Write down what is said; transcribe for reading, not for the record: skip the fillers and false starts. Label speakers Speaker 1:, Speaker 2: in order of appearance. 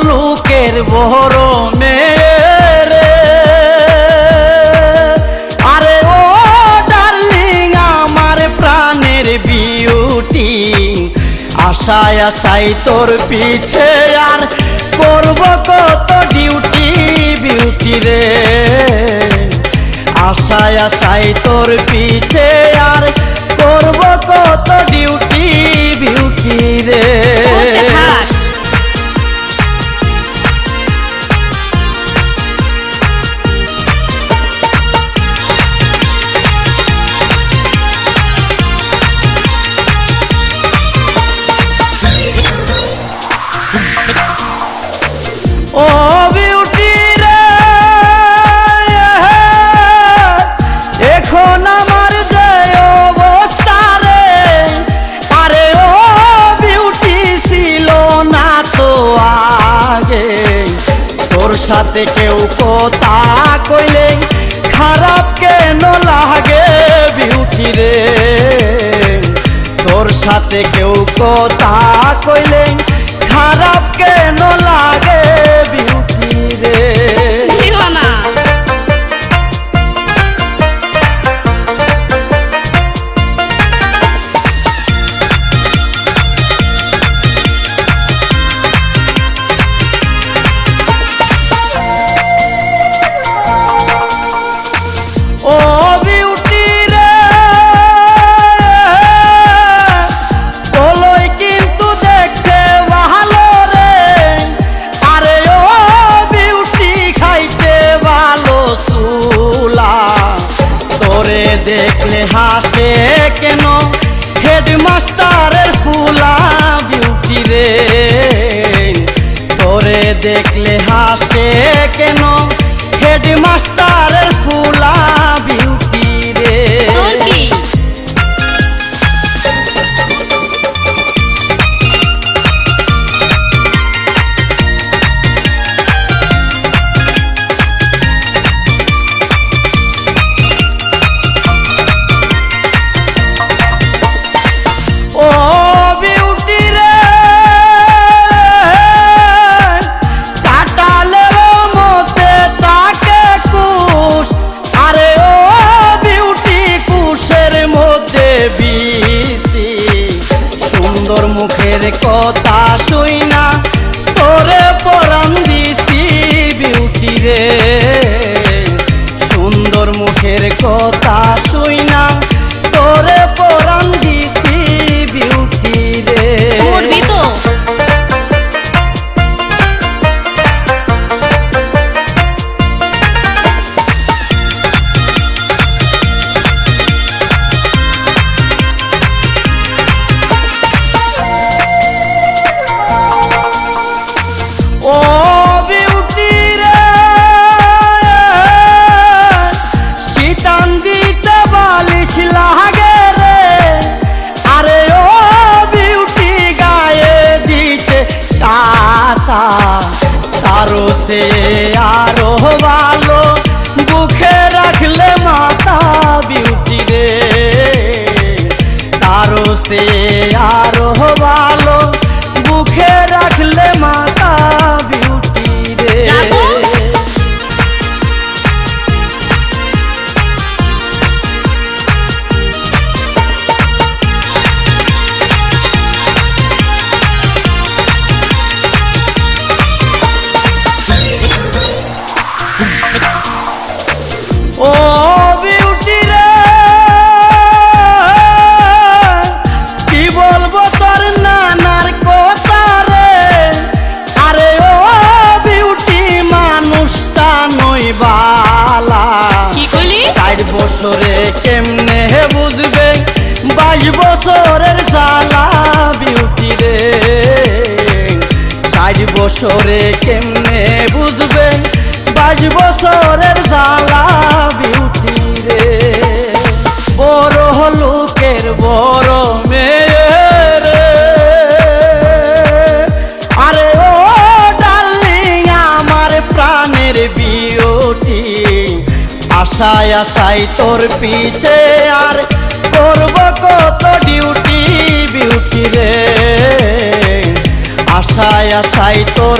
Speaker 1: লোকের বড় মেয়ে আরে ও ডার্লিং আমার প্রাণের বিউটি আশায় আশায় তোর পিছে আর করব কত ডিউটি বিউটি রে আশায় আশায় তোর পিছে আর করব কত ডিউটি বিউটি রে ও বিউটি রে এখন আমার যে অবস্থা রে আরে ও বিউটি ছিল না তো আগে তোর সাথে কেউ কথা কইলে খারাপ কেন লাগে বিউটি রে তোর সাথে কেউ কথা কইলে খারাপ কেন লাগে বিউটি রে ও বিউটি রে বলোই কিন্তু দেখতে ভালো রে আরে ও বিউটি খাইতে ভালো চুলা তোরে দেখলে হাসে কেন হেডমাস্টারের ফুলা বিউটি রে তোরে দেখলে হাসে কেন হেডমাস্টারের ফুলা বিউটি রে ও বিউটি রে কাটালের মতে তাকে কুশ আরে ও বিউটি কুশের মধ্যে বিসি সুন্দর মুখের কথা শুই না তোরে পরাণ দিছি বিউটি রে সুন্দর মুখের কথা শুই না তোরে পরাণ দিছি বিউটি রে ও বিউটি রে শীতান দিতে বালিশ লাগে রে আরে ও বিউটি গায়ে দিতে কাঁথা তারও সে আরো ভালো বুকে রাখলে মাথা বিউটি রে তারও সে আরো ভালো বুকে রাখলে মাথা বিউটি রে ও বিউটি রে কি বলবো তোর নানার কথা রে আরে ও বিউটি মানুষটা নই বালা 60 বছরে কেমনে বুঝবে 22 বছরের জ্বালা বিউটি রে 60 বছরে কেমনে বুঝবে 22 বছরের জ্বালা বিউটি রে বড় লোকের আশায় আশায় তোর পিছে আর করব কত ডিউটি বিউটি রে, আশায় আশায় তোর